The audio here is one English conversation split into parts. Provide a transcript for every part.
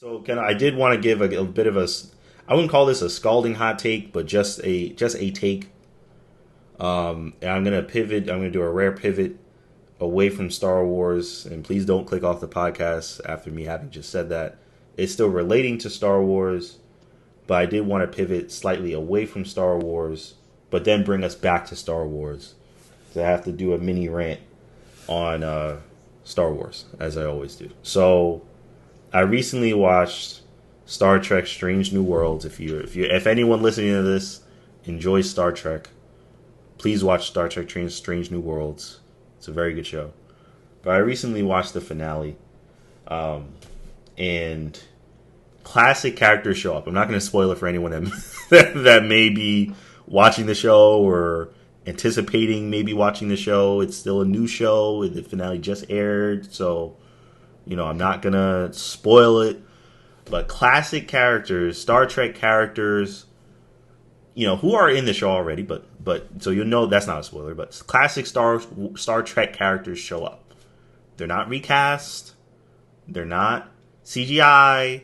So, I did want to give a bit of I wouldn't call this a scalding hot take, but just a take. And I'm gonna pivot. I'm gonna do a rare pivot away from Star Wars. And please don't click off the podcast after me having just said that. It's still relating to Star Wars, but I did want to pivot slightly away from Star Wars, but then bring us back to Star Wars. So I have to do a mini rant on Star Wars, as I always do. So I recently watched Star Trek: Strange New Worlds. If anyone listening to this enjoys Star Trek, please watch Star Trek: Strange New Worlds. It's a very good show. But I recently watched the finale, and classic characters show up. I'm not going to spoil it for anyone that may be watching the show or anticipating maybe watching the show. It's still a new show. The finale just aired, so I'm not going to spoil it. But classic characters, Star Trek characters, who are in the show already, but so that's not a spoiler, but classic Star Trek characters show up. They're not recast. They're not CGI.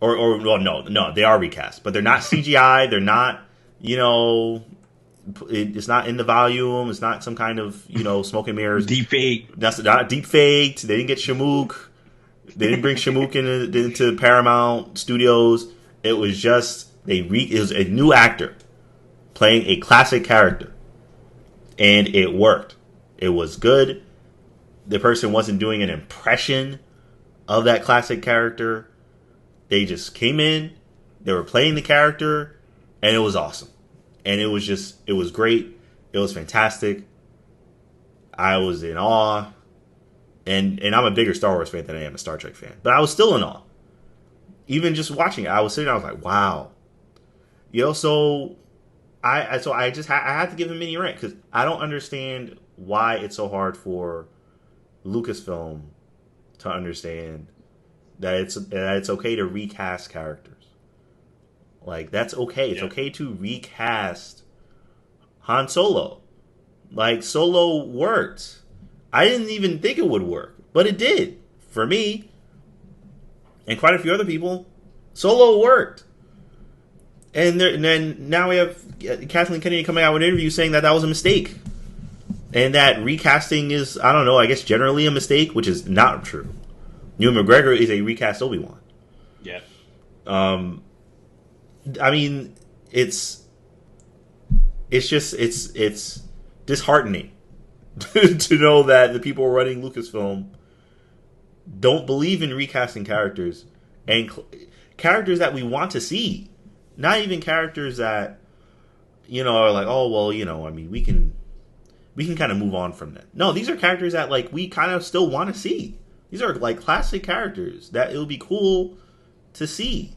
No, they are recast, but they're not CGI. They're not, it's not in the volume. It's not some kind of, smoke and mirrors. Deepfake. That's not deepfaked. They didn't get Shamook. They didn't bring Shamook into Paramount Studios. It was just, it was a new actor playing a classic character. And it worked. It was good. The person wasn't doing an impression of that classic character. They just came in, they were playing the character, and it was awesome. And it was great. It was fantastic. I was in awe. And I'm a bigger Star Wars fan than I am a Star Trek fan. But I was still in awe. Even just watching it, I was sitting there, I was like, wow. So I had to give him a mini rant because I don't understand why it's so hard for Lucasfilm to understand that it's okay to recast characters. Like, that's okay. It's okay to recast Han Solo. Like, Solo worked. I didn't even think it would work, but it did for me and quite a few other people. Solo worked, and then now we have Kathleen Kennedy coming out with an interview saying that was a mistake, and that recasting is, I don't know, I guess generally a mistake, which is not true. Ewan McGregor is a recast Obi-Wan. Yeah. I mean, it's disheartening to know that the people running Lucasfilm don't believe in recasting characters and characters that we want to see. Not even characters that, are like, oh, well, I mean, we can kind of move on from that. No, these are characters that, like, we kind of still want to see. These are, like, classic characters that it would be cool to see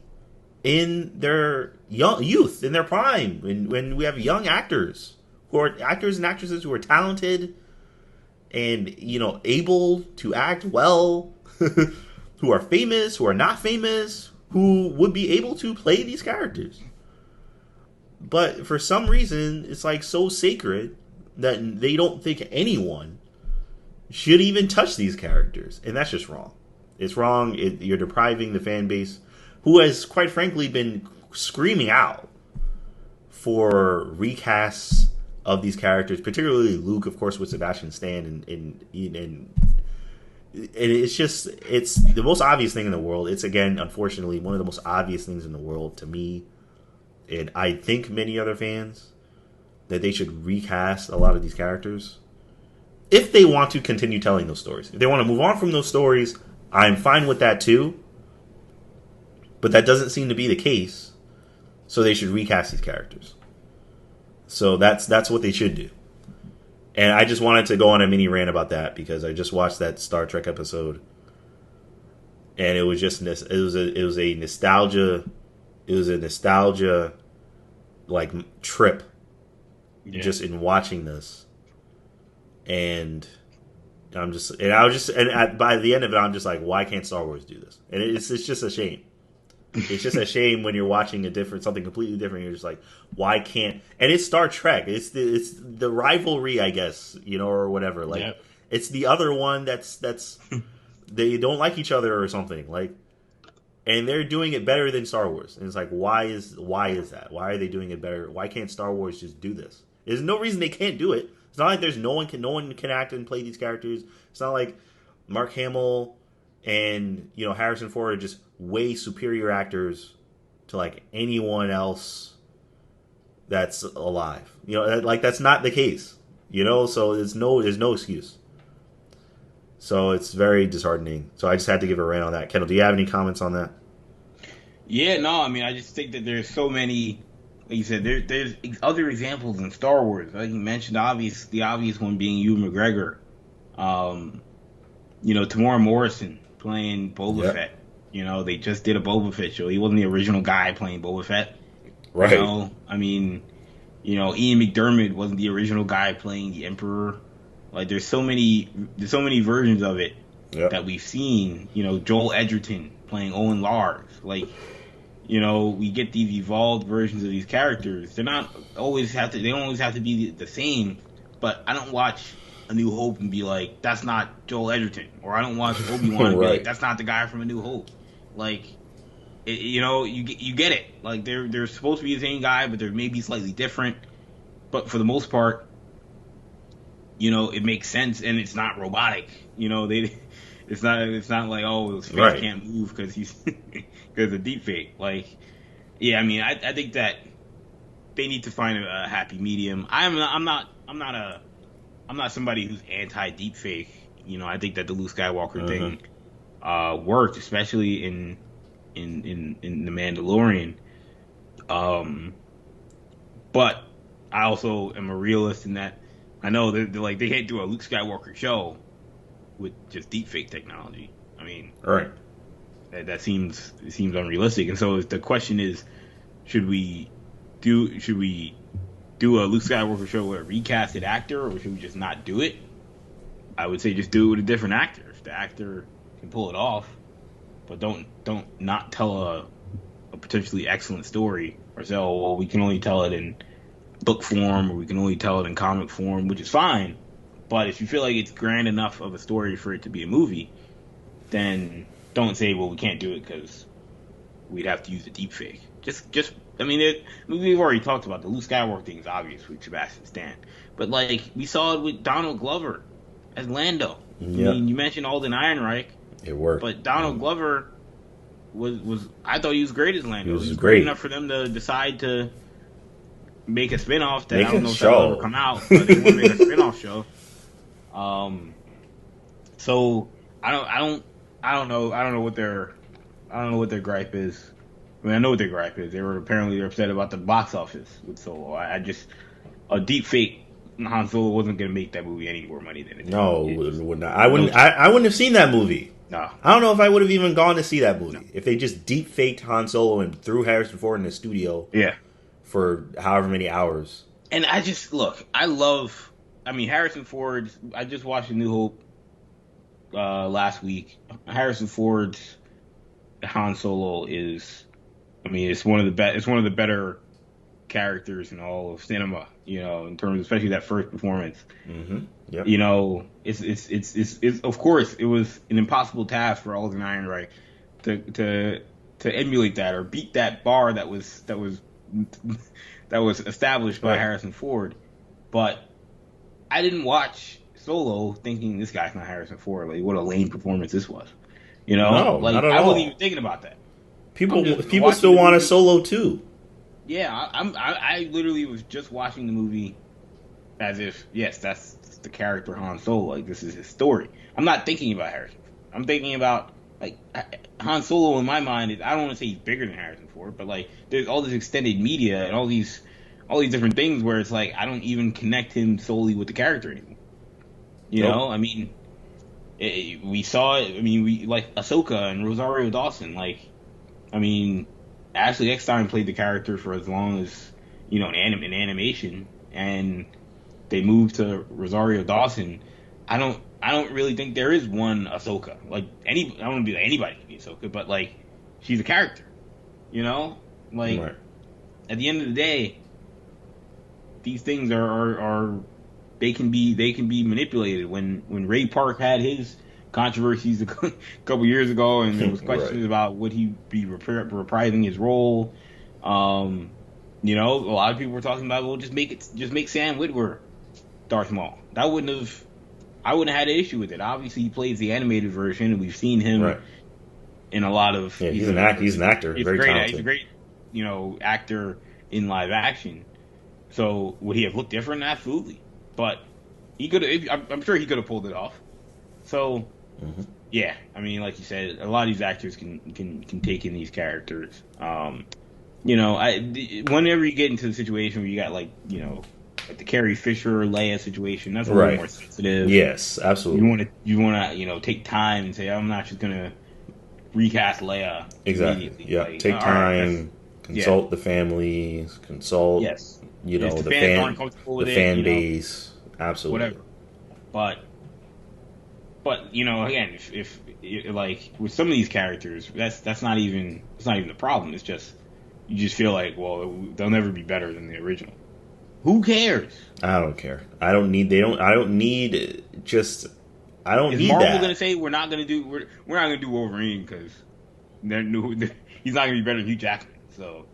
in their youth, in their prime, when we have young actors who are actors and actresses who are talented and, able to act well, who are famous, who are not famous, who would be able to play these characters. But for some reason, it's like so sacred that they don't think anyone should even touch these characters. And that's just wrong. It's wrong. You're depriving the fan base, who has, quite frankly, been screaming out for recasts of these characters, particularly Luke, of course, with Sebastian Stan, and it's the most obvious thing in the world. It's, again, unfortunately, one of the most obvious things in the world to me, and I think many other fans, that they should recast a lot of these characters if they want to continue telling those stories. If they want to move on from those stories, I'm fine with that too. But that doesn't seem to be the case, so they should recast these characters. So that's what they should do. And I just wanted to go on a mini rant about that because I just watched that Star Trek episode, and it was a nostalgia like trip, just in watching this. And by the end of it, I'm just like, why can't Star Wars do this? And it's just a shame. It's just a shame when you're watching something completely different. You're just like, why can't? And it's Star Trek. It's the rivalry, I guess, or whatever. Like, It's the other one that's they don't like each other or something. Like, and they're doing it better than Star Wars. And it's like, why is that? Why are they doing it better? Why can't Star Wars just do this? There's no reason they can't do it. It's not like there's no one can act and play these characters. It's not like Mark Hamill and Harrison Ford are just way superior actors to like anyone else that's alive. That's not the case. So there's no excuse. So it's very disheartening. So I just had to give a rant on that. Kendall, do you have any comments on that? Yeah, no, I mean, I just think that there's so many, like you said, there's other examples in Star Wars. Like you mentioned, the obvious one being Ewan McGregor. Tamora Morrison playing Boba Fett. They just did a Boba Fett show. He wasn't the original guy playing Boba Fett. Right. Ian McDermott wasn't the original guy playing the Emperor. Like there's so many versions of it that we've seen. Joel Edgerton playing Owen Lars. Like, we get these evolved versions of these characters. They don't always have to be the same. But I don't watch A New Hope and be like, that's not Joel Edgerton, or I don't watch Obi-Wan and be like, that's not the guy from A New Hope. Like, you get it. Like they're supposed to be the same guy, but they're maybe slightly different. But for the most part, it makes sense, and it's not robotic. It's not like, oh, his face can't move because he's because of deepfake. Like, yeah, I mean, I think that they need to find a happy medium. I'm not somebody who's anti deepfake. I think that the Luke Skywalker thing worked, especially in The Mandalorian. But I also am a realist in that I know they're like they can't do a Luke Skywalker show with just deepfake technology. I mean, that seems unrealistic. And so the question is, should we do a Luke Skywalker show with a recasted actor, or should we just not do it? I would say just do it with a different actor if the actor can pull it off, but don't not tell a potentially excellent story or say, oh, well, we can only tell it in book form, or we can only tell it in comic form, which is fine. But if you feel like it's grand enough of a story for it to be a movie, then don't say, well, we can't do it because we'd have to use a deepfake. We've already talked about the Luke Skywalker thing is obvious with Sebastian Stan, but like we saw it with Donald Glover as Lando. Yep. I mean, you mentioned Alden Ehrenreich. It worked, but Donald Glover was I thought he was great as Lando. He was great enough for them to decide to make a spinoff that I don't know if that'll ever come out, but they want to make a spinoff show. So I don't know what their gripe is. I mean, I know what their gripe is. They're upset about the box office with Solo. A deep fake Han Solo wasn't going to make that movie any more money than it did. No, it would not. I wouldn't have seen that movie. No. I don't know if I would have even gone to see that movie. No. If they just deep faked Han Solo and threw Harrison Ford in the studio. Yeah. For however many hours. And Harrison Ford, I just watched A New Hope last week. Harrison Ford's Han Solo is, it's one of the better characters in all of cinema, in terms of especially that first performance. Mm-hmm. Yep. It's of course it was an impossible task for Alden Ehrenreich to emulate that or beat that bar that was established by Harrison Ford. But I didn't watch Solo thinking this guy's not Harrison Ford. Like, what a lame performance this was. No, not at all. I wasn't even thinking about that. People still want a Solo too. Yeah, I literally was just watching the movie as if, yes, that's the character Han Solo. Like, this is his story. I'm not thinking about Harrison Ford. I'm thinking about, like, Han Solo in my mind is, I don't want to say he's bigger than Harrison Ford, but like there's all this extended media and all these different things where it's like I don't even connect him solely with the character anymore. We saw it. We like Ahsoka and Rosario Dawson. Like, Ashley Eckstein played the character for as long as in animation, and they moved to Rosario Dawson. I don't really think there is one Ahsoka. Like I don't want to be like anybody can be Ahsoka, but like she's a character. Right. At the end of the day, these things are they can be manipulated. When Ray Park had his controversies a couple years ago, and there was questions about would he be reprising his role. You know, a lot of people were talking about, well, just make Sam Witwer Darth Maul. I wouldn't have had an issue with it. Obviously, he plays the animated version, and we've seen him in a lot of. Yeah, he's an actor. Very talented. He's a great, you know, actor in live action. So would he have looked different? Absolutely, but he could. I'm sure he could have pulled it off. So, yeah, I mean, like you said, a lot of these actors can take in these characters. You know, whenever you get into the situation where you got like the Carrie Fisher Leia situation, that's a little more sensitive. Yes, absolutely. You want to take time and say, I'm not just gonna recast Leia. Exactly. Yeah, like, take time, consult the families, consult the fan base. Absolutely. Whatever. But you know, again, if like with some of these characters, that's not even the problem. It's just you just feel like, well, they'll never be better than the original. Who cares? I don't care. I don't need that. Is Marvel going to say we're not going to do Wolverine because he's not going to be better than Hugh Jackman? So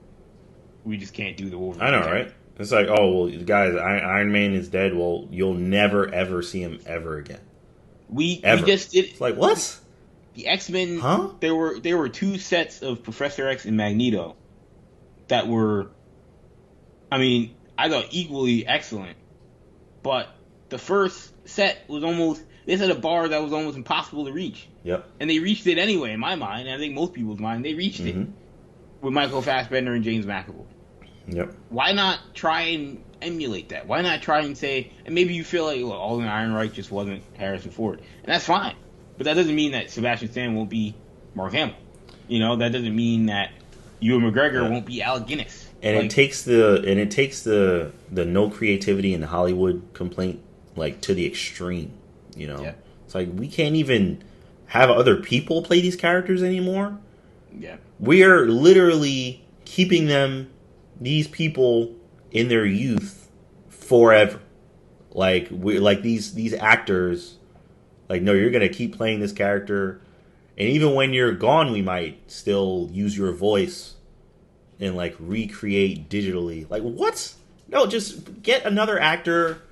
we just can't do the Wolverine. I know, right? It's like, oh well, guys, Iron Man is dead. Well, you'll never ever see him ever again. We just did. It's like what? The X-Men. Huh? There were two sets of Professor X and Magneto that were, I mean, I thought equally excellent. But the first set was they set a bar that was almost impossible to reach. Yep. And they reached it anyway, in my mind, and I think most people's mind, they reached it with Michael Fassbender and James McAvoy. Yep. Why not try and emulate that? Why not try and say, and maybe you feel like, well, Alden Ehrenreich just wasn't Harrison Ford. And that's fine. But that doesn't mean that Sebastian Stan won't be Mark Hamill. You know, that doesn't mean that Ewan McGregor won't be Alec Guinness. And it takes the no creativity in Hollywood complaint like to the extreme, you know. Yeah. It's like we can't even have other people play these characters anymore. Yeah. We are literally keeping these people in their youth forever. Like these actors, like, no, you're gonna keep playing this character, and even when you're gone, we might still use your voice and like recreate digitally. Like what? No, just get another actor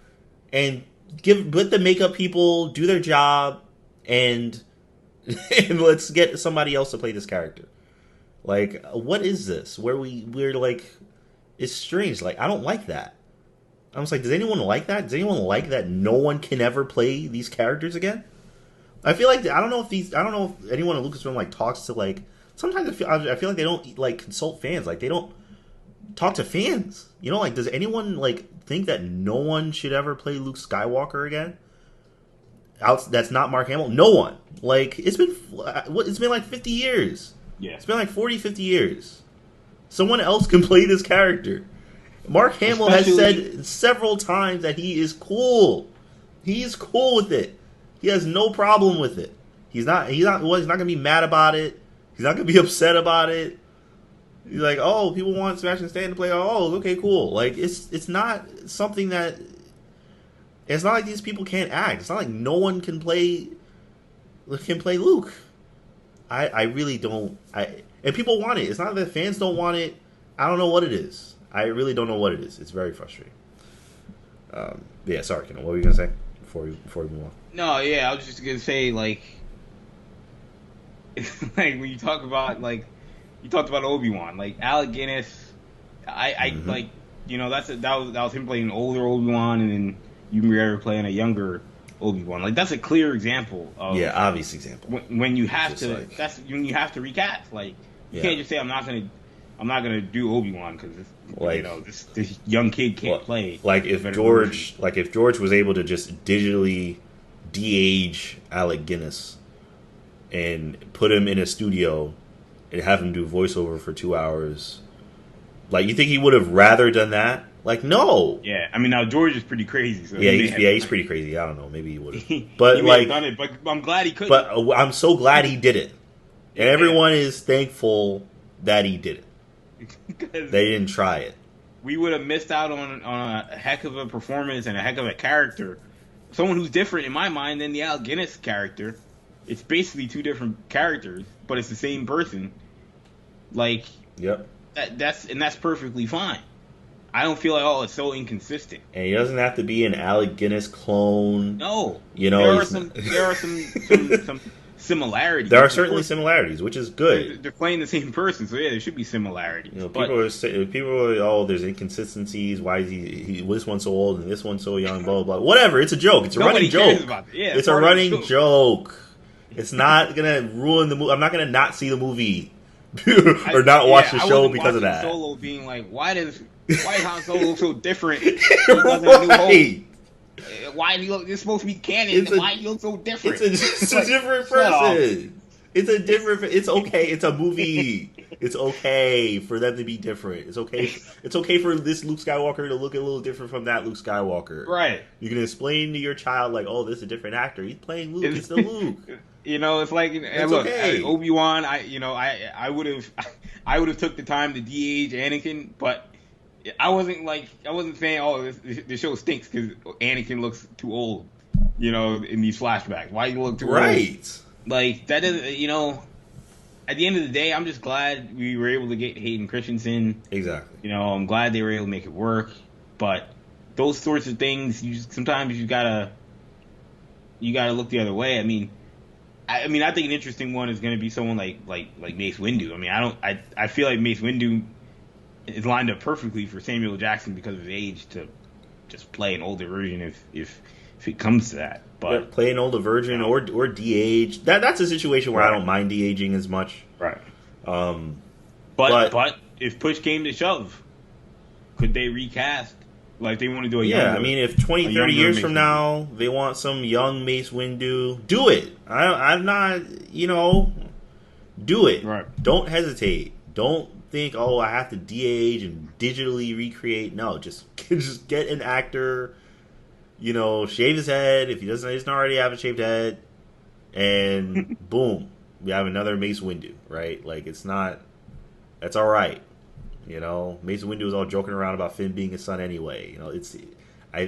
and let the makeup people do their job and let's get somebody else to play this character. Like, what is this? We're like, it's strange. Like, I don't like that. I was like, does anyone like that? Does anyone like that no one can ever play these characters again? I feel like I don't know if anyone at Lucasfilm like talks to like. Sometimes I feel like they don't like consult fans. Like they don't talk to fans. You know, like does anyone like think that no one should ever play Luke Skywalker again? That's not Mark Hamill. No one. Like it's been like 50 years. Yeah, it's been like 40, 50 years. Someone else can play this character. Mark Hamill has said several times that he is cool. He's cool with it. He has no problem with it. He's not going to be mad about it. He's not going to be upset about it. He's like, oh, people want Sebastian Stan to play. Oh, okay, cool. Like it's not something that. It's not like these people can't act. It's not like no one can play Luke. I really don't. And people want it. It's not that fans don't want it. I don't know what it is. I really don't know what it is. It's very frustrating. Yeah, sorry, Kendall. What were you gonna say before we move on? No, yeah, I was just gonna say like when you talk about you talked about Obi-Wan, like Alec Guinness. I like that was him playing an older Obi-Wan, and then you were playing a younger Obi-Wan. Like that's a clear example of obvious example. When you have to, that's when you have to recast. Like you can't just say I'm not gonna do Obi-Wan because this young kid can't play. Like if George was able to just digitally de-age Alec Guinness and put him in a studio and have him do voiceover for 2 hours, like you think he would have rather done that? Like no. Yeah, I mean now George is pretty crazy. So he's pretty crazy. I don't know. Maybe he would have. But he have done it. But I'm glad he couldn't. But I'm so glad he did it, and everyone is thankful that he did it. They didn't try it. We would have missed out on a heck of a performance and a heck of a character. Someone who's different in my mind than the Al Guinness character. it's basically two different characters, but it's the same person. Like, yep, that's perfectly fine. I don't feel like it's so inconsistent. And he doesn't have to be an Alec Guinness clone. No, you know, there are some similarities. There are certainly similarities, which is good. They're playing the same person, so yeah, there should be similarities. You know, people are there's inconsistencies. Why is he this one's so old and this one's so young? Blah blah blah. Whatever. It's a joke. It's a running joke. Yeah, it's a running joke. It's not gonna ruin the movie. I'm not gonna not see the movie or not watch the show because of that. Solo being like, why is Han Solo look so different? Right. Why do he look? It's supposed to be canon. Why do he look so different? It's a different person. It's a different. It's okay. It's a movie. It's okay for them to be different. It's okay. It's okay for this Luke Skywalker to look a little different from that Luke Skywalker. Right. You can explain to your child like, "Oh, this is a different actor. He's playing Luke. It's the Luke." You know, it's like, look, okay. Obi-Wan. I would have took the time to de-age Anakin, but I wasn't saying, oh, the show stinks because Anakin looks too old. You know, in these flashbacks, why do you look too old? Right. Like that is, you know. At the end of the day, I'm just glad we were able to get Hayden Christensen. Exactly. You know, I'm glad they were able to make it work. But those sorts of things, sometimes you gotta look the other way. I mean, I think an interesting one is going to be someone like Mace Windu. I mean, I feel like Mace Windu is lined up perfectly for Samuel L. Jackson because of his age to just play an older version if it comes to that. But play an older version or de-age. That's a situation where I don't mind de-aging as much. Right. But if push came to shove, could they recast? Like they want to do a younger, I mean, if 20, 30 years from now they want some young Mace Windu, do it. I'm not, do it. Right. Don't hesitate. Don't think, oh, I have to de-age and digitally recreate. No, just get an actor, shave his head if he doesn't already have a shaved head, and boom, we have another Mace Windu, right? Like, that's all right. Mace Windu was all joking around about Finn being his son anyway.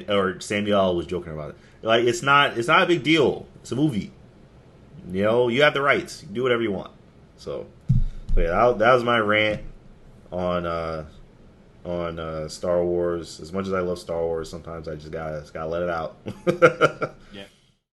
Or Samuel was joking about it. Like, it's not a big deal. It's a movie. You have the rights. You can do whatever you want. So yeah, that was my rant on Star Wars. As much as I love Star Wars, sometimes I just gotta let it out. Yeah.